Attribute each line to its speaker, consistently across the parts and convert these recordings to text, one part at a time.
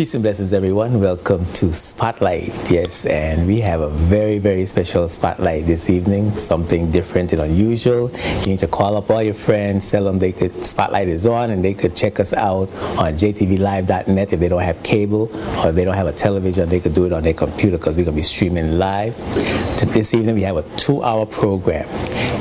Speaker 1: Peace and blessings, everyone. Welcome to Spotlight. Yes, and we have a very, very special Spotlight this evening, something different and unusual. You need to call up all your friends, tell them Spotlight is on, and they could check us out on jtvlive.net. If they don't have cable or if they don't have a television, they could do it on their computer because we're going to be streaming live. This evening, we have a 2-hour program,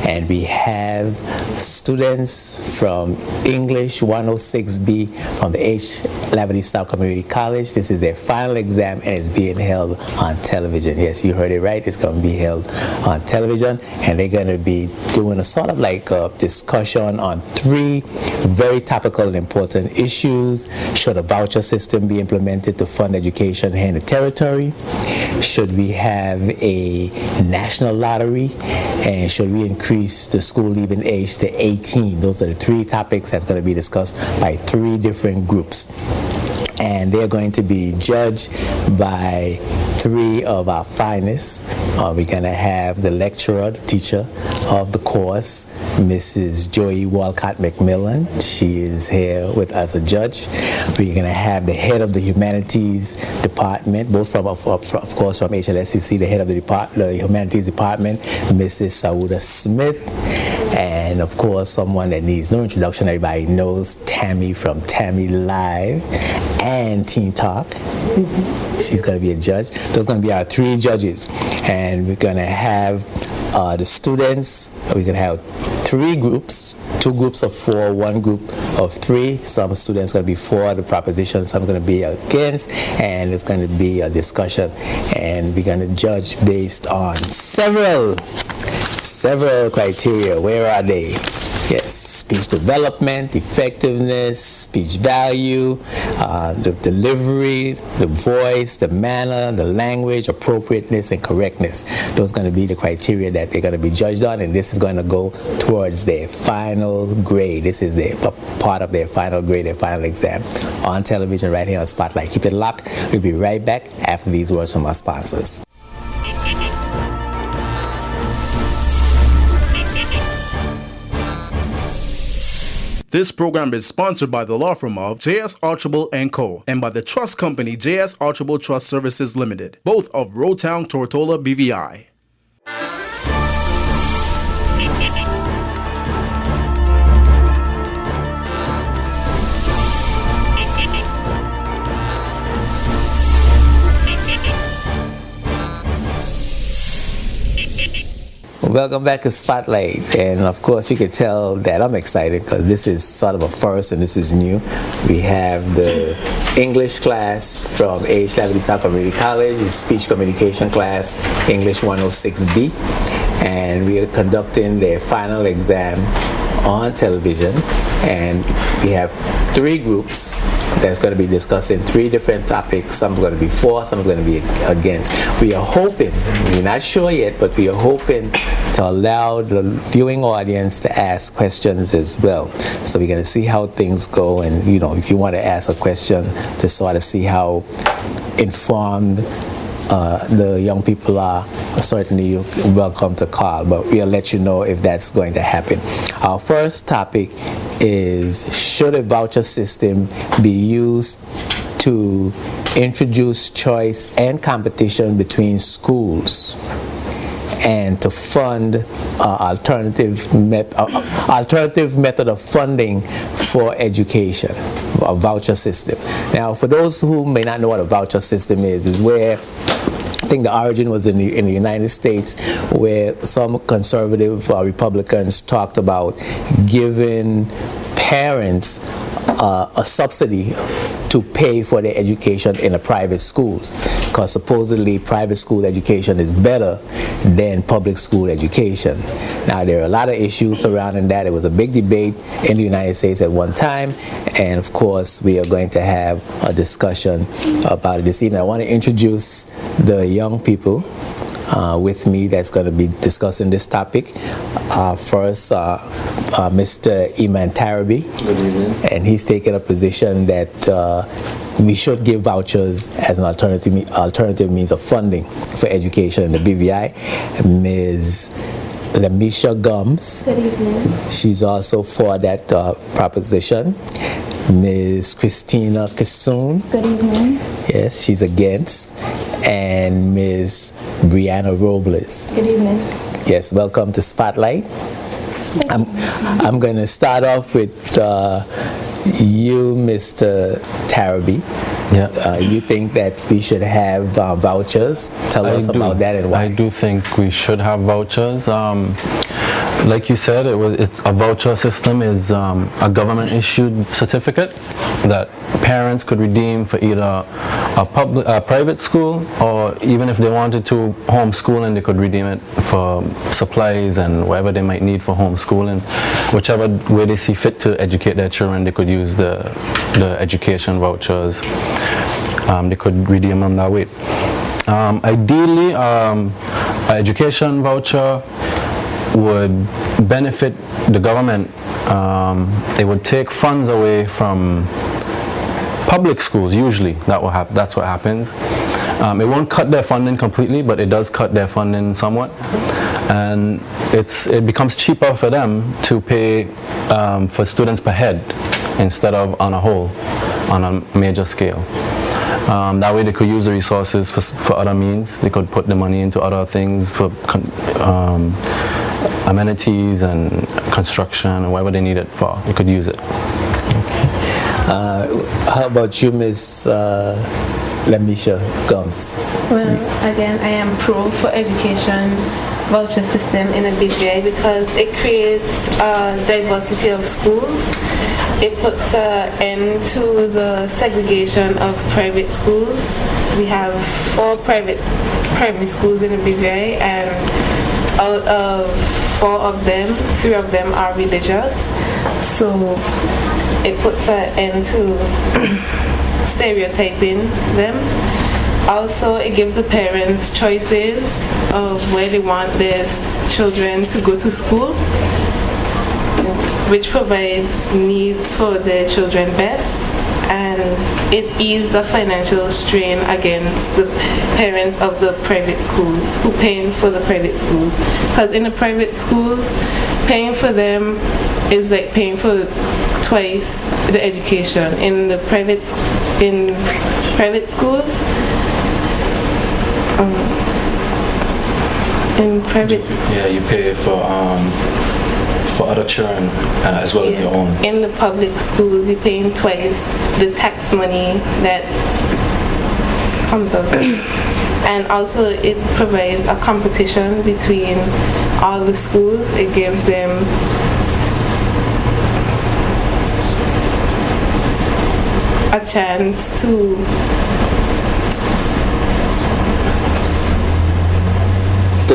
Speaker 1: and we have students from English 106B from the H. Labadee Style Community College. This is their final exam, and it's being held on television. Yes, you heard it right. It's going to be held on television, and they're going to be doing a sort of like a discussion on 3 very topical and important issues. Should a voucher system be implemented to fund education here in the territory? Should we have a national lottery? And should we increase the school leaving age to 18? Those are the 3 topics that's going to be discussed by 3 different groups. And they're going to be judged by 3 of our finest. We're going to have the lecturer, the teacher of the course, Mrs. Joey Walcott McMillan. She is here with us as a judge. We're going to have the head of the humanities department, both from, of course, from HLSCC, the head of the humanities department, Mrs. Sauda Smith. And of course, someone that needs no introduction, everybody knows Tammy from Tammy Live and Teen Talk. She's going to be a judge. Those are going to be our 3 judges. And we're going to have the students. We're going to have 3 groups, 2 groups of 4, 1 group of 3. Some students are going to be for the proposition, some are going to be against, and it's going to be a discussion. And we're going to judge based on several criteria. Where are they? Yes, speech development, effectiveness, speech value, the delivery, the voice, the manner, the language, appropriateness, and correctness. Those are going to be the criteria that they're going to be judged on, and this is going to go towards their final grade. This is a part of their final grade, their final exam, on television right here on Spotlight. Keep it locked. We'll be right back after these words from our sponsors.
Speaker 2: This program is sponsored by the law firm of J.S. Archibald & Co. and by the trust company J.S. Archibald Trust Services Limited, both of Roadtown, Tortola, BVI.
Speaker 1: Welcome back to Spotlight, and of course you can tell that I'm excited because this is sort of a first and this is new. We have the English class from H. Labadee Style Community College, the speech communication class, English 106B, and we are conducting their final exam on television, and we have 3 groups that's going to be discussing 3 different topics. Some are going to be for, some is going to be against. We are hoping, we're not sure yet, but we are hoping to allow the viewing audience to ask questions as well. So we're going to see how things go, and if you want to ask a question to sort of see how informed the young people are, certainly you're welcome to call, but we'll let you know if that's going to happen. Our first topic is, should a voucher system be used to introduce choice and competition between schools and to fund alternative method of funding for education, a voucher system. Now, for those who may not know what a voucher system is where I think the origin was in the United States, where some conservative Republicans talked about giving parents a subsidy to pay for their education in the private schools, because supposedly private school education is better than public school education. Now, there are a lot of issues surrounding that. It was a big debate in the United States at one time, and of course we are going to have a discussion about it this evening. I want to introduce the young people with me that's going to be discussing this topic. First, Mr. Iman Tarabi.
Speaker 3: Good evening.
Speaker 1: And he's taken a position that we should give vouchers as an alternative means of funding for education in the BVI. Ms. Lamisha Gums.
Speaker 4: Good evening.
Speaker 1: She's also for that proposition. Ms. Christina Kassoon.
Speaker 3: Good evening.
Speaker 1: Yes, she's against. And Ms. Brianna Robles.
Speaker 3: Good evening.
Speaker 1: Yes, welcome to Spotlight. I'm going to start off with you, Mr. Taraby.
Speaker 4: Yeah.
Speaker 1: You think that we should have vouchers? Tell us about that and why.
Speaker 4: I do think we should have vouchers. Like you said, it's a voucher system is a government-issued certificate that parents could redeem for either a private school, or even if they wanted to homeschool, and they could redeem it for supplies and whatever they might need for homeschooling. Whichever way they see fit to educate their children, they could use the education vouchers. They could redeem them that way. Ideally, an education voucher would benefit the government. It would take funds away from public schools. Usually that's what happens. It won't cut their funding completely, but it does cut their funding somewhat, and it becomes cheaper for them to pay for students per head instead of on a whole, on a major scale. That way they could use the resources for other means. They could put the money into other things, for amenities and construction, and whatever they need it for. They could use it.
Speaker 1: How about you, Ms. Lamisha Gums?
Speaker 3: Well, again, I am pro for education voucher system in a big way because it creates a diversity of schools. It puts an end to the segregation of private schools. We have 4 private primary schools in a big way, and out of 4 of them, 3 of them are religious. So it puts an end to stereotyping them. Also, it gives the parents choices of where they want their children to go to school, which provides needs for their children best, and it eases the financial strain against the parents of the private schools who paying for the private schools. Because in the private schools, paying for them is like paying for twice the education. In private schools,
Speaker 4: Yeah, you pay for other children as well as your own.
Speaker 3: In the public schools, you're paying twice the tax money that comes out. And also it provides a competition between all the schools. It gives them a chance to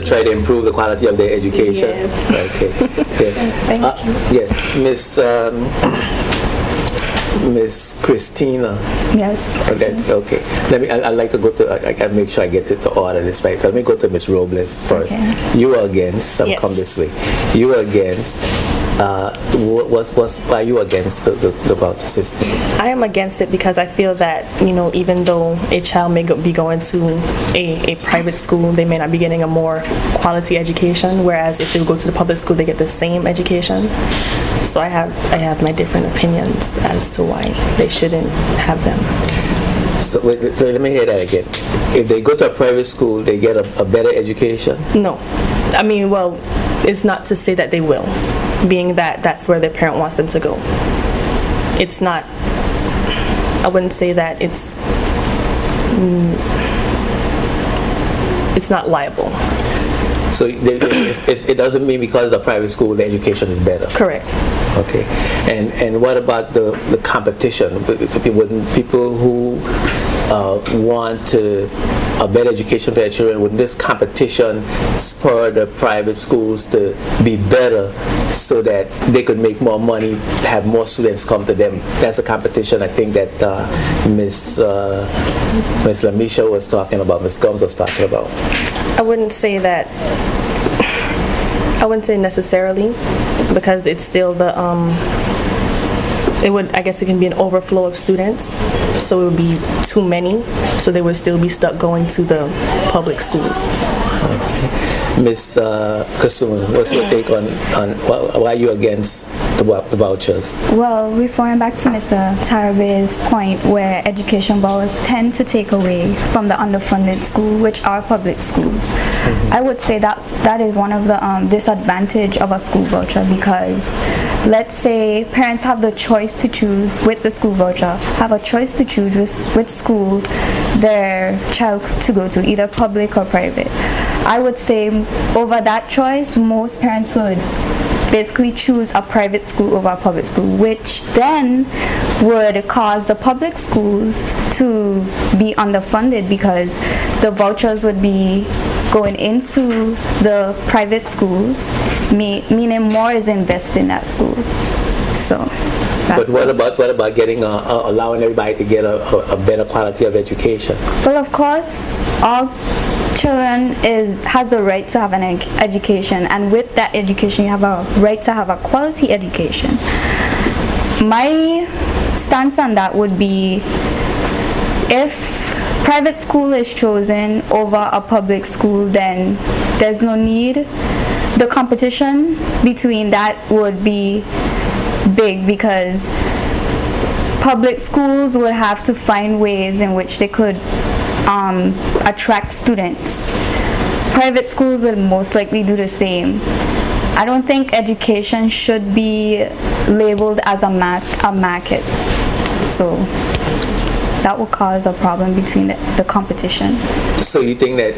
Speaker 1: try to improve the quality of their education.
Speaker 3: Yes.
Speaker 1: Okay.
Speaker 3: Thank you.
Speaker 1: Yeah, Miss Christina.
Speaker 3: Yes.
Speaker 1: Okay. I'd like to go to. I can make sure I get the order this right. So let me go to Miss Robles first.
Speaker 3: Okay.
Speaker 1: You are against.
Speaker 3: Yes.
Speaker 1: Come this way. You are against. Why are you against the voucher system?
Speaker 5: I am against it because I feel that, even though a child may be going to a private school, they may not be getting a more quality education, whereas if they go to the public school, they get the same education. So I have my different opinions as to why they shouldn't have them.
Speaker 1: So let me hear that again. If they go to a private school, they get a better education?
Speaker 5: No. I mean, well, it's not to say that they will, being that that's where their parent wants them to go. It's not, I wouldn't say that it's not liable.
Speaker 1: So it doesn't mean because it's a private school, the education is better?
Speaker 5: Correct.
Speaker 1: Okay. And what about the competition? People who want a better education for their children, would this competition spur the private schools to be better so that they could make more money, have more students come to them? That's a competition I think that Miss Lamisha was talking about, Miss Gums was talking about.
Speaker 5: I wouldn't say that. I wouldn't say necessarily, because it's still I guess it can be an overflow of students, so it would be too many, so they would still be stuck going to the public schools.
Speaker 1: Ms. Kassoon, what's your take on why are you against the vouchers?
Speaker 6: Well, referring back to Mr. Tarabe's point where education vouchers tend to take away from the underfunded school, which are public schools, I would say that is one of the disadvantage of a school voucher, because let's say parents have the choice to choose with the school voucher, have a choice to choose which school their child to go to, either public or private. I would say over that choice, most parents would basically choose a private school over a public school, which then would cause the public schools to be underfunded, because the vouchers would be going into the private schools, meaning more is invested in that school. So
Speaker 1: But what about getting allowing everybody to get a better quality of education?
Speaker 6: well, of course, all children has the right to have an education, and with that education you have a right to have a quality education. My stance on that would be, if private school is chosen over a public school, then there's no need. The competition between that would be big, because public schools would have to find ways in which they could attract students. Private schools will most likely do the same. I don't think education should be labeled as a market, so that will cause a problem between the competition.
Speaker 1: So you think that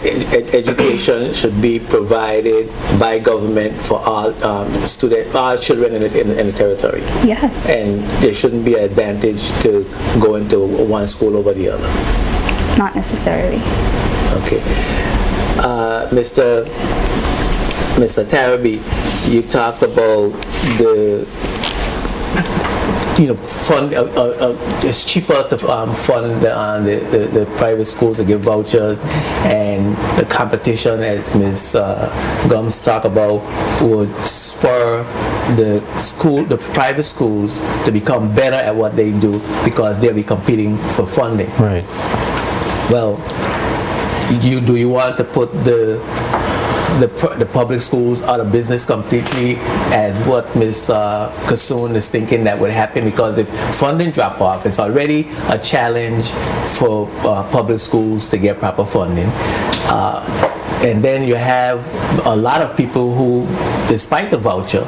Speaker 1: education should be provided by government for all all children in the territory?
Speaker 6: Yes.
Speaker 1: And there shouldn't be an advantage to go into one school over the other?
Speaker 6: Not necessarily.
Speaker 1: Okay. Mr. Tarabe, you talked about the fund. It's cheaper to fund the private schools to give vouchers, and the competition, as Ms. Gums talked about, would spur the private schools to become better at what they do, because they'll be competing for funding.
Speaker 4: Right.
Speaker 1: Well, do you want to put the public schools out of business completely, as what Ms. Kassoon is thinking that would happen? Because if funding drop off, it's already a challenge for public schools to get proper funding. And then you have a lot of people who, despite the voucher,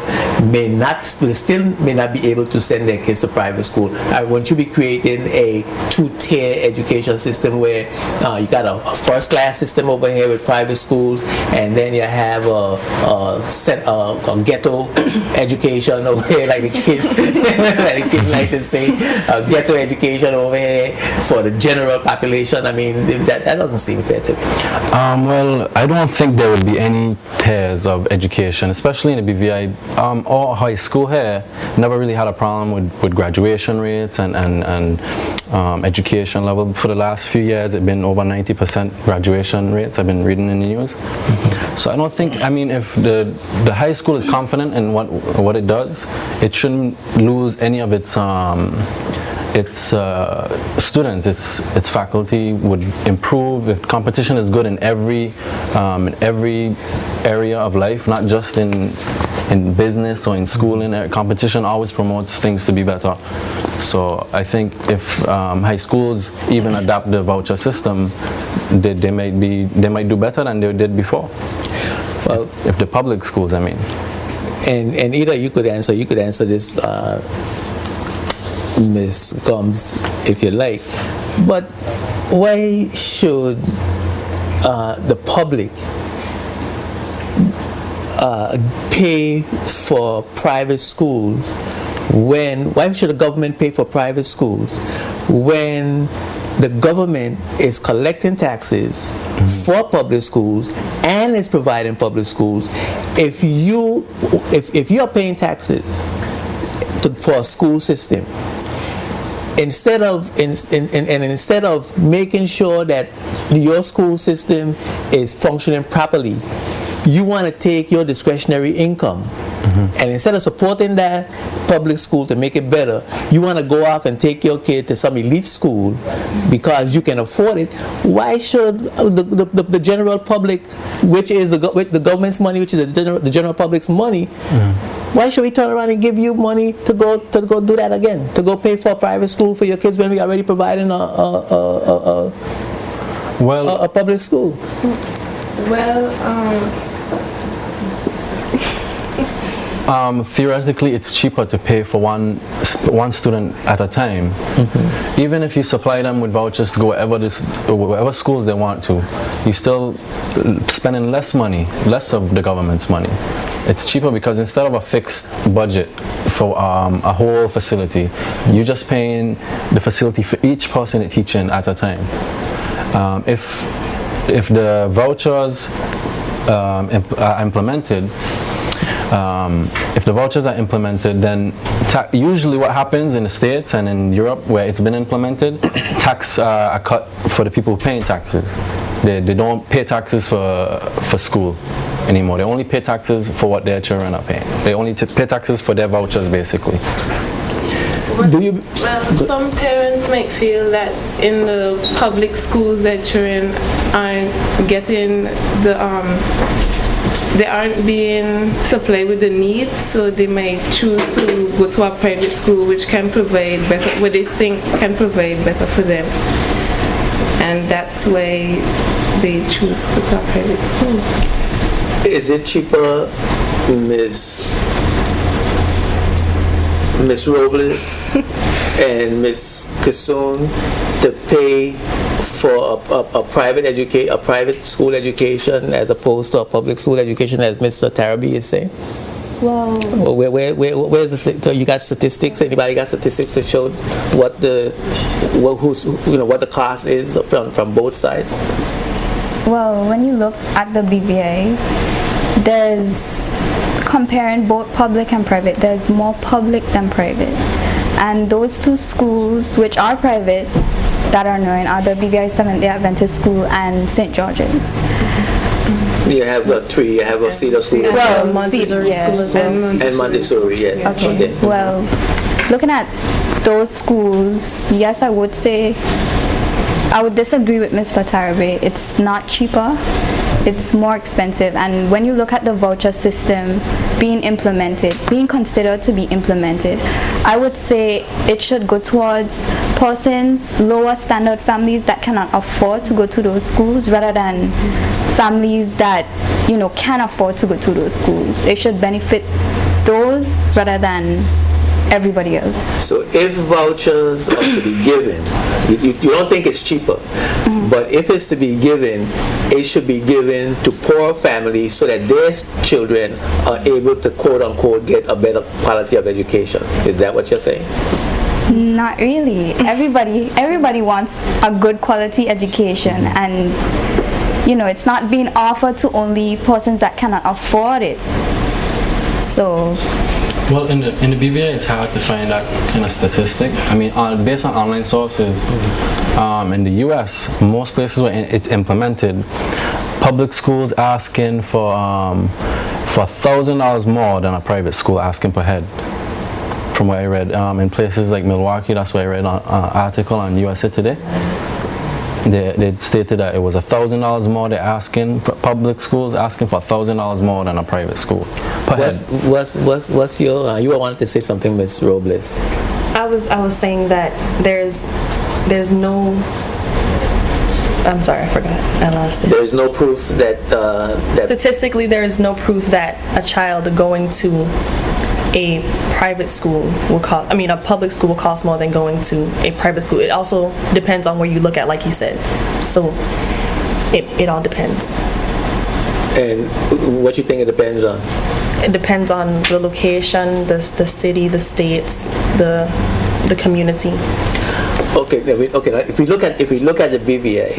Speaker 1: still may not be able to send their kids to private school. Won't you be creating a two-tier education system where you got a first-class system over here with private schools, and then you have a ghetto education over here, like the kids like to say, a ghetto education over here for the general population? I mean, that doesn't seem fair to me.
Speaker 4: Well, I don't think there would be any tiers of education, especially in the BVI. Our high school here never really had a problem with graduation rates and education level. For the last few years, it's been over 90% graduation rates. I've been reading in the news. So I don't think, if the high school is confident in what it does, it shouldn't lose any of its students, its faculty would improve. If competition is good in every area of life, not just in business or in schooling. Competition always promotes things to be better. So I think if high schools even adopt the voucher system, they might do better than they did before. Well, if the public schools, And
Speaker 1: either you could answer this, Ms. Gums, if you like, but why should the public pay for private schools why should the government pay for private schools when the government is collecting taxes for public schools and is providing public schools? If you are paying taxes for a school system, instead of making sure that your school system is functioning properly, you want to take your discretionary income And instead of supporting that public school to make it better, you want to go off and take your kid to some elite school because you can afford it. Why should the general public, which is the government's money, which is the general public's money, why should we turn around and give you money to go do that again? To go pay for a private school for your kids when we already providing a public school?
Speaker 4: Theoretically, it's cheaper to pay for one student at a time. Even if you supply them with vouchers to go wherever schools they want to, you're still spending less money, less of the government's money. It's cheaper because instead of a fixed budget for a whole facility, you're just paying the facility for each person you're teaching at a time. If the vouchers are implemented, then usually what happens in the States and in Europe where it's been implemented, tax are cut for the people paying taxes. They don't pay taxes for school anymore. They only pay taxes for what their children are paying. They only pay taxes for their vouchers, basically.
Speaker 3: Some parents might feel that in the public schools their children aren't getting they aren't being supplied with the needs, so they might choose to go to a private school which can provide better, what they think can provide better for them. And that's why they choose to go to a private school.
Speaker 1: Is it cheaper, Miss Robles and Miss Kissoon, to pay for a private school education as opposed to a public school education, as Mr. Tarabi is saying?
Speaker 6: Well,
Speaker 1: where's the? You got statistics? Anybody got statistics to show what the cost is from both sides?
Speaker 6: well, when you look at the BVA, there's, comparing both public and private, there's more public than private. And those two schools, which are private, that are known are the BVI Seventh-day Adventist School and St. George's.
Speaker 1: You have three. You have a Cedar School
Speaker 6: Well,
Speaker 5: Montessori school as well.
Speaker 1: and Montessori. Yes.
Speaker 6: Okay. Well, looking at those schools, yes, I would say, I would disagree with Mr. Tarabe. It's not cheaper. It's more expensive. And when you look at the voucher system being implemented, being considered to be implemented, I would say it should go towards persons, lower standard families that cannot afford to go to those schools, rather than families that, you know, can afford to go to those schools. It should benefit those rather than everybody else.
Speaker 1: So if vouchers are to be given, you don't think it's cheaper, but if it's to be given, it should be given to poor families so that their children are able to quote unquote get a better quality of education. Is that what you're saying?
Speaker 6: Not really. Everybody wants a good quality education, and you know, it's not being offered to only persons that cannot afford it. So
Speaker 4: well, in the BVA, it's hard to find that kind of statistic. I mean, based on online sources, in the U.S., most places where it's implemented, public schools asking for $1,000 more than a private school asking per head. From what I read, in places like Milwaukee, that's why I read an article on USA Today. They stated that it was $1,000 more they're asking, public schools asking for $1,000 more than a private school per head.
Speaker 1: What's your, you wanted to say something, Ms. Robles?
Speaker 5: I was saying that there's no, I'm sorry, I forgot, I lost it.
Speaker 1: There's no proof that
Speaker 5: Statistically, there is no proof that a child going to a private school will cost, a public school will cost more than going to a private school. It also depends on where you look at, like you said. So it all depends.
Speaker 1: And what you think it depends on?
Speaker 5: It depends on the location, the city, the states, the community.
Speaker 1: Okay. Now if we look at the BVA,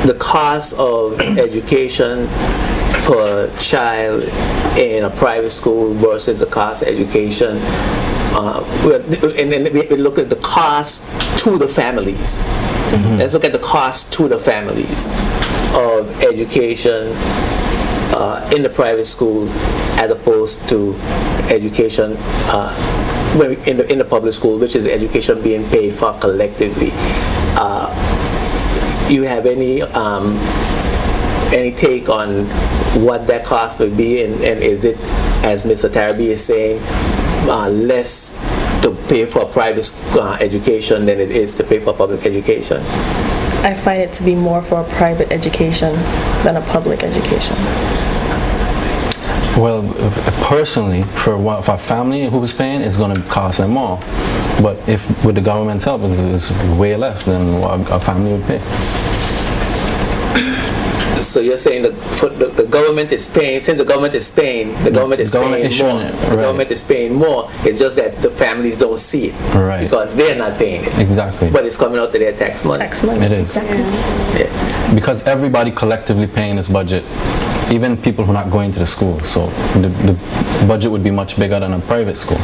Speaker 1: the cost of education per child in a private school versus the cost of education, and then we look at the cost to the families. Let's look at the cost to the families of of education in the private school as opposed to education in the public school, which is education being paid for collectively. You have any take on what that cost would be, and is it, as Mr. Tarabi is saying, less to pay for private education than it is to pay for public education?
Speaker 5: I find it to be more for a private education than a public education.
Speaker 4: Well, personally, for a family who's paying, it's going to cost them more. But if with the government's help, it's way less than what a family would pay.
Speaker 1: So you're saying the government is paying, since the government is paying, the government is paying more. The government is paying more. It's just that the families don't see it,
Speaker 4: right?
Speaker 1: Because they're not paying it.
Speaker 4: Exactly.
Speaker 1: But it's coming out of their tax money.
Speaker 5: Tax money.
Speaker 4: It is.
Speaker 6: Exactly.
Speaker 1: Yeah.
Speaker 4: Because everybody collectively paying this budget, even people who are not going to the school. So the budget would be much bigger than a private school.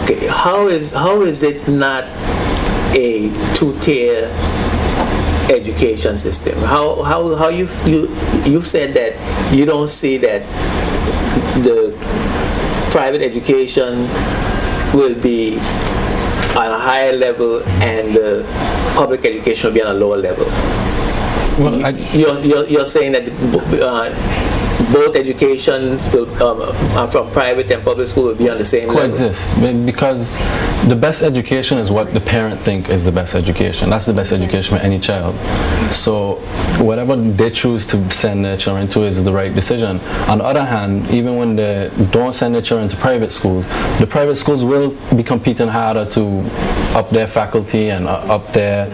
Speaker 1: Okay, how is it not a two-tier education system? How you said that you don't see that the private education will be on a higher level and the public education will be on a lower level.
Speaker 4: Well,
Speaker 1: you're saying that both educations will, from private and public school will be on the same level?
Speaker 4: Coexist, because the best education is what the parent think is the best education. That's the best education for any child. So whatever they choose to send their children to is the right decision. On the other hand, even when they don't send their children to private schools, the private schools will be competing harder to up their faculty and up their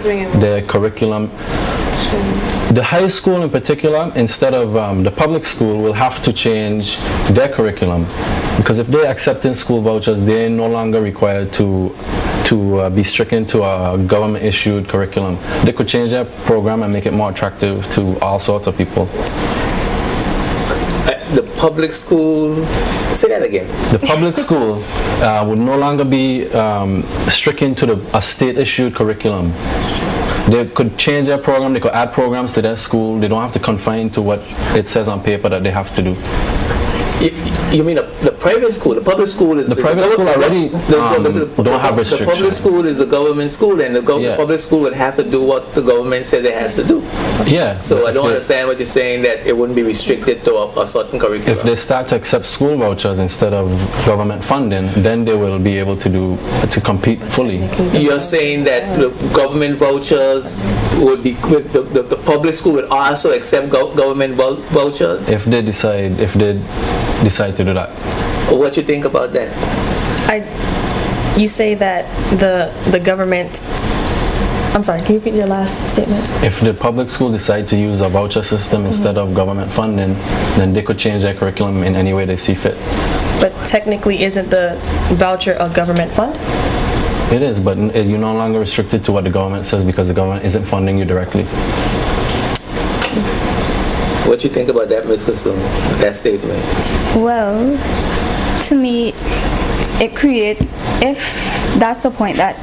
Speaker 4: curriculum. The high school in particular, instead of the public school, will have to change their curriculum, because if they're accepting school vouchers, they're no longer required to be stricken to a government-issued curriculum. They could change their program and make it more attractive to all sorts of people.
Speaker 1: The public school, say that again.
Speaker 4: The public school would no longer be stricken to a state-issued curriculum. They could change their program, they could add programs to their school. They don't have to confine to what it says on paper that they have to do.
Speaker 1: You mean the private school? The public school is
Speaker 4: the private school already don't have restrictions.
Speaker 1: The public school is a government school, and the public school would have to do what the government said it has to do.
Speaker 4: Yeah.
Speaker 1: So I don't understand what you're saying, that it wouldn't be restricted to a certain curriculum.
Speaker 4: If they start to accept school vouchers instead of government funding, then they will be able to compete fully.
Speaker 1: You're saying that the government vouchers would be, the public school would also accept government vouchers?
Speaker 4: If they decide to do that.
Speaker 1: What you think about that?
Speaker 5: You say that the government. I'm sorry, can you repeat your last statement?
Speaker 4: If the public school decide to use a voucher system instead of government funding, then they could change their curriculum in any way they see fit.
Speaker 5: But technically, isn't the voucher a government fund?
Speaker 4: It is, but you're no longer restricted to what the government says because the government isn't funding you directly.
Speaker 1: What you think about that, Ms. Kassoum, that statement?
Speaker 6: Well, to me, it creates, if that's the point that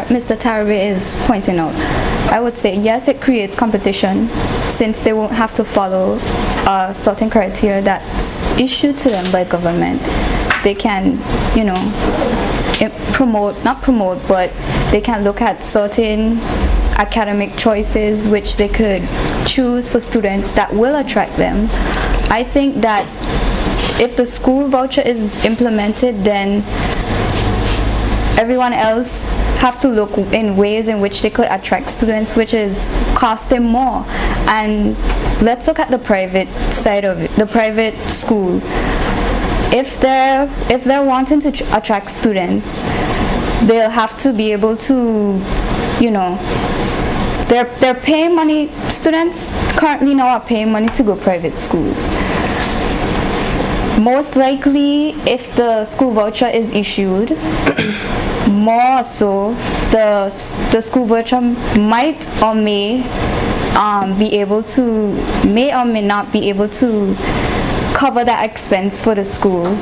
Speaker 6: Mr. Tarabi is pointing out, I would say yes, it creates competition, since they won't have to follow certain criteria that's issued to them by government. They can, but they can look at certain academic choices which they could choose for students that will attract them. I think that if the school voucher is implemented, then everyone else have to look in ways in which they could attract students, which is cost them more. And let's look at the private side of it, the private school. If they're wanting to attract students, they'll have to be able to, they're paying money. Students currently now are paying money to go private schools. Most likely, if the school voucher is issued, more so, the school voucher might or may or may not be able to cover that expense for the school,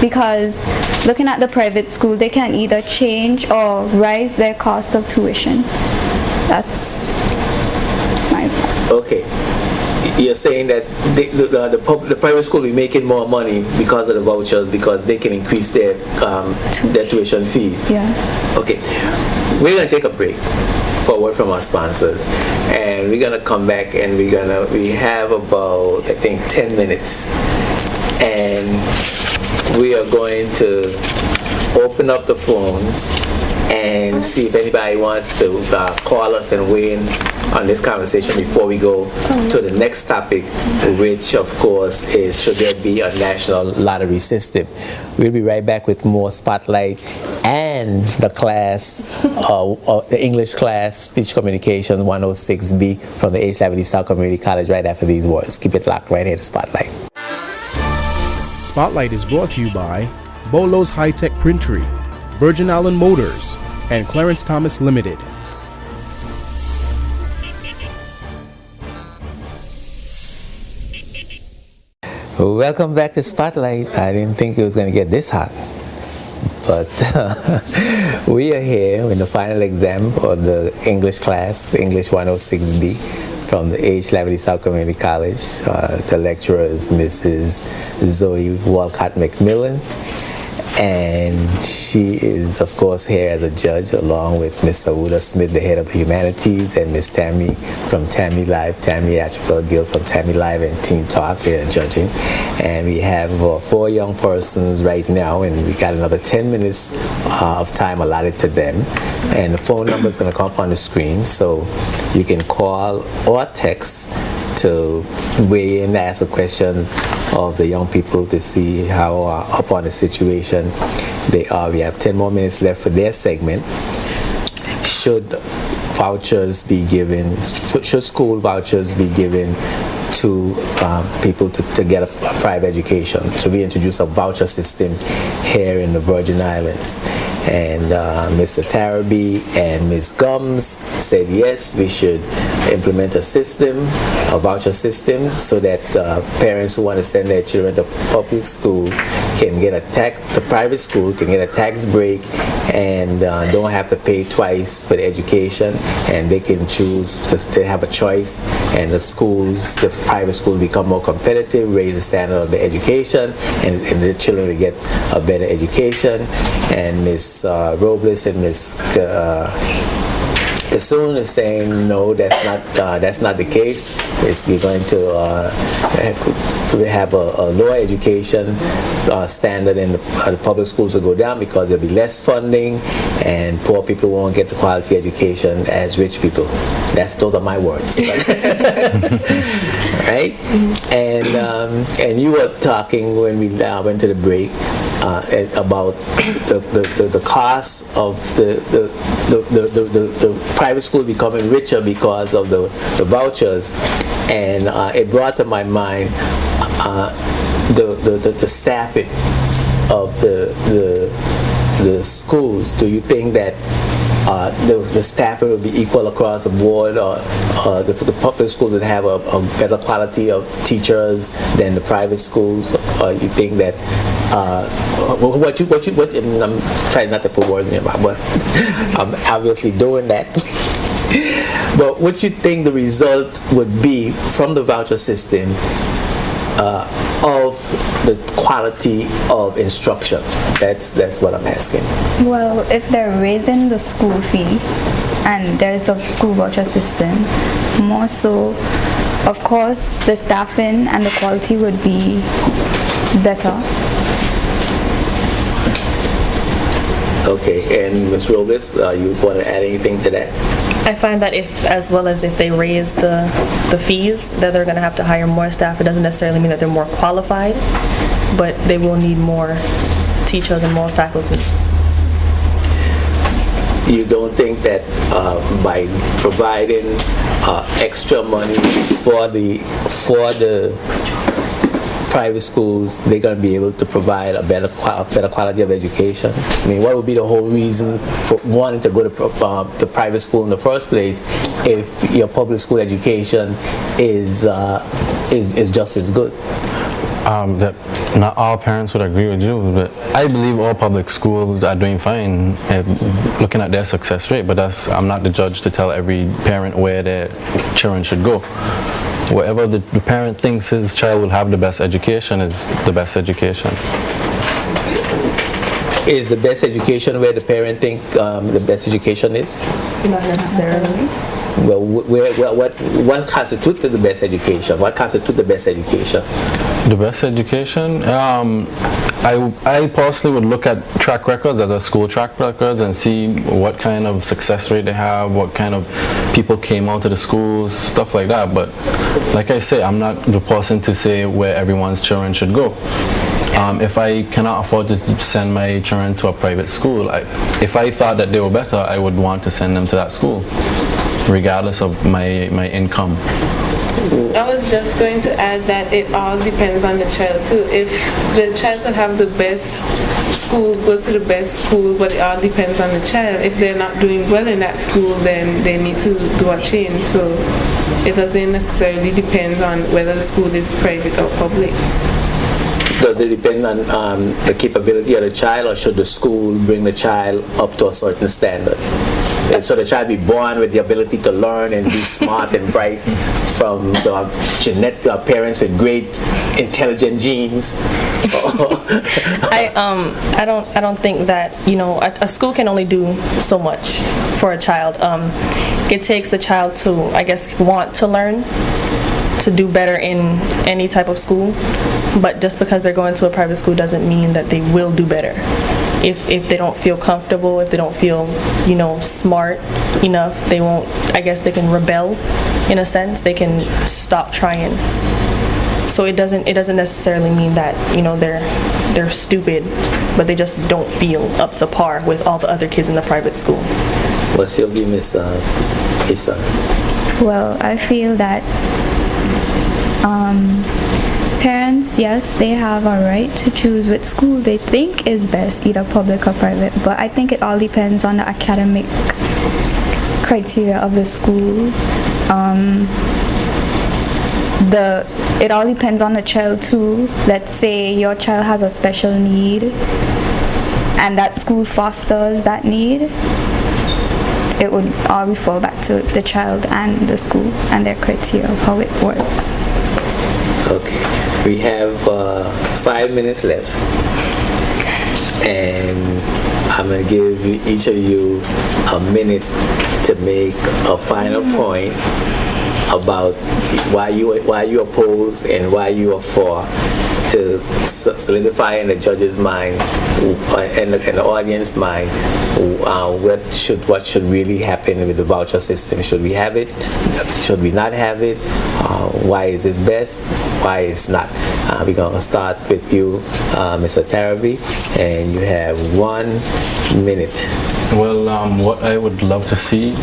Speaker 6: because looking at the private school, they can either change or rise their cost of tuition. That's
Speaker 1: Okay. You're saying that the private school will be making more money because of the vouchers because they can increase their tuition fees.
Speaker 6: Yeah.
Speaker 1: Okay. We're going to take a break for a word from our sponsors, and we're going to come back and we have about, I think, 10 minutes, and we are going to open up the phones and see if anybody wants to call us and weigh in on this conversation before we go to the next topic, which of course is, should there be a national lottery system? We'll be right back with more Spotlight and the class, the English class, Speech Communication 106B from the H. Laverty South Community College right after these words. Keep it locked right here to Spotlight.
Speaker 2: Spotlight is brought to you by Bolo's High Tech Printery, Virgin Island Motors, and Clarence Thomas Limited.
Speaker 1: Welcome back to Spotlight. I didn't think it was going to get this hot, but we are here in the final exam of the English class, English 106B from the H. Laverty South Community College. The lecturer is Mrs. Zoe Walcott McMillan, and she is, of course, here as a judge along with Ms. Awuda Smith, the head of the humanities, and Ms. Tammy from Tammy Live, Tammy Archibald Gill from Tammy Live and Teen Talk. They're judging, and we have 4 young persons right now, and we got another 10 minutes of time allotted to them, and the phone number is going to come up on the screen, so you can call or text to weigh in, ask a question of the young people to see how up on the situation they are. We have 10 more minutes left for their segment. Should vouchers be given, should school vouchers be given to people to get a private education? So we introduced a voucher system here in the Virgin Islands. And Mr. Tarabee and Ms. Gums said yes, we should implement a system, a voucher system, so that parents who want to send their children to public school can get the private school can get a tax break and don't have to pay twice for the education, and they can choose, they have a choice, and the private schools become more competitive, raise the standard of the education, and the children will get a better education. And Ms. Robles and Ms. Kassoon is saying no, that's not the case. We're going to have a lower education standard, and the public schools will go down because there'll be less funding, and poor people won't get the quality education as rich people. Those are my words. Right? And you were talking when we went to the break about the cost of the private school becoming richer because of the vouchers, and it brought to my mind the staffing of the schools. Do you think that the staffing will be equal across the board, or the public schools would have a better quality of teachers than the private schools? Or you think that and I'm trying not to put words in your mouth, but I'm obviously doing that. But what you think the result would be from the voucher system of the quality of instruction? That's what I'm asking.
Speaker 6: Well, if they're raising the school fee and there's the school voucher system, more so, of course, the staffing and the quality would be better.
Speaker 1: Okay, and Ms. Robles, you want to add anything to that?
Speaker 5: I find that if they raise the fees, that they're going to have to hire more staff. It doesn't necessarily mean that they're more qualified, but they will need more teachers and more faculty.
Speaker 1: You don't think that by providing extra money for the private schools, they're going to be able to provide a better quality of education? I mean, what would be the whole reason for wanting to go to private school in the first place if your public school education is just as good?
Speaker 4: that not all parents would agree with you, but I believe all public schools are doing fine, looking at their success rate, but I'm not the judge to tell every parent where their children should go. Wherever the parent thinks his child will have the best education is the best education.
Speaker 1: Is the best education where the parent think the best education is?
Speaker 5: Not necessarily.
Speaker 1: Well, what constitutes the best education? What constitutes the best education?
Speaker 4: The best education? I personally would look at track records, at the school track records, and see what kind of success rate they have, what kind of people came out of the schools, stuff like that. But like I say, I'm not the person to say where everyone's children should go. If I cannot afford to send my children to a private school, if I thought that they were better, I would want to send them to that school, regardless of my income.
Speaker 3: I was just going to add that it all depends on the child too. If the child could have the best school, go to the best school, but it all depends on the child. If they're not doing well in that school, then they need to do a change. So it doesn't necessarily depend on whether the school is private or public.
Speaker 1: Does it depend on the capability of the child, or should the school bring the child up to a certain standard? And so the child be born with the ability to learn and be smart and bright from the parents with great intelligent genes.
Speaker 5: I don't think that, you know, a school can only do so much for a child. It takes the child to, I guess, want to learn, to do better in any type of school, but just because they're going to a private school doesn't mean that they will do better. If they don't feel comfortable, if they don't feel, you know, smart enough, they won't, I guess they can rebel in a sense, they can stop trying. So it doesn't necessarily mean that, you know, they're stupid, but they just don't feel up to par with all the other kids in the private school.
Speaker 1: What's your view, Miss Issa?
Speaker 6: Well, I feel that parents, yes, they have a right to choose which school they think is best, either public or private, but I think it all depends on the academic criteria of the school. It all depends on the child too. Let's say your child has a special need and that school fosters that need. It would all refer back to the child and the school and their criteria of how it works.
Speaker 1: Okay, we have 5 minutes left, and I'm going to give each of you a minute to make a final point about why you oppose and why you are for, to solidify in the judge's mind and the audience mind what should really happen with the voucher system. Should we have it? Should we not have it? Why is this best? Why it's not? We're going to start with you, Mr. Tarabi, and you have 1 minute.
Speaker 4: Well, what I would love to see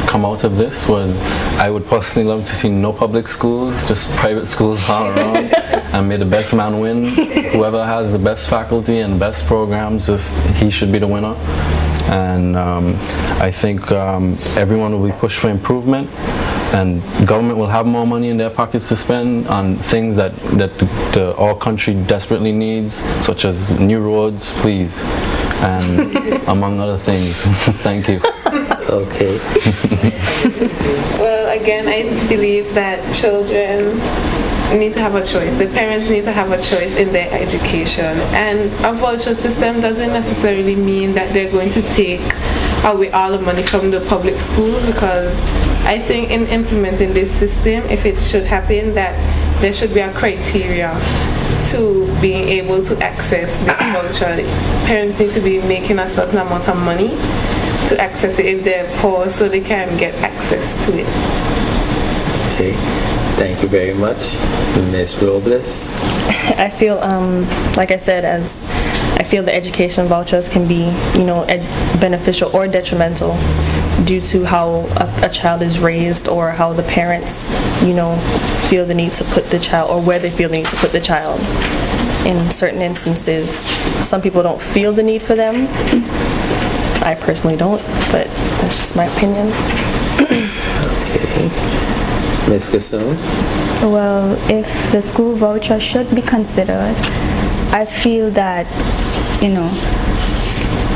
Speaker 4: come out of this was, I would personally love to see no public schools, just private schools all around, and may the best man win. Whoever has the best faculty and best programs, he should be the winner. And I think everyone will be pushed for improvement, and government will have more money in their pockets to spend on things that our country desperately needs, such as new roads, please, and among other things. Thank you.
Speaker 1: Okay.
Speaker 3: Well, again, I believe that children need to have a choice. The parents need to have a choice in their education. And a voucher system doesn't necessarily mean that they're going to take away all the money from the public schools, because I think in implementing this system, if it should happen, that there should be a criteria to being able to access this voucher. Parents need to be making a certain amount of money to access it if they're poor, so they can get access to it.
Speaker 1: Okay. Thank you very much, Ms. Robles.
Speaker 5: I feel, like I said, I feel the education vouchers can be, you know, beneficial or detrimental due to how a child is raised, or how the parents, you know, feel the need to put the child, or where they feel the need to put the child. In certain instances, some people don't feel the need for them. I personally don't, but that's just my opinion.
Speaker 1: Okay. Ms. Kassoon?
Speaker 6: Well, if the school voucher should be considered, I feel that,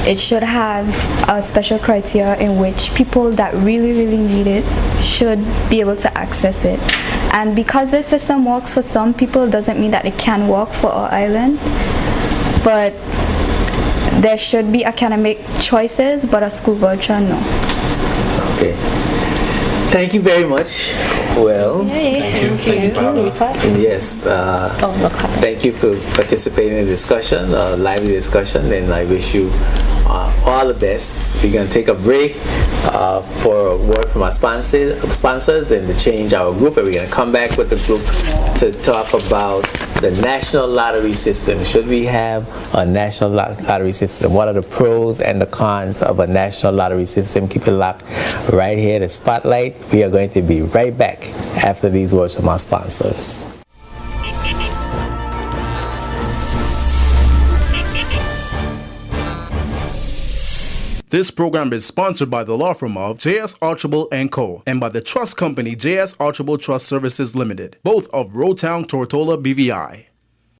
Speaker 6: it should have a special criteria in which people that really, really need it should be able to access it. And because this system works for some people, doesn't mean that it can work for our island. But there should be academic choices, but a school voucher, no.
Speaker 1: Okay. Thank you very much. Well, yes.
Speaker 5: No comment.
Speaker 1: Thank you for participating in the discussion, lively discussion, and I wish you all the best. We're going to take a break for a word from our sponsors and to change our group, and we're going to come back with the group to talk about the national lottery system. Should we have a national lottery system? What are the pros and the cons of a national lottery system? Keep it locked right here at the Spotlight. We are going to be right back after these words from our sponsors.
Speaker 2: This program is sponsored by the law firm of J.S. Archibald & Co. and by the trust company J.S. Archibald Trust Services Limited, both of Rotown, Tortola, BVI.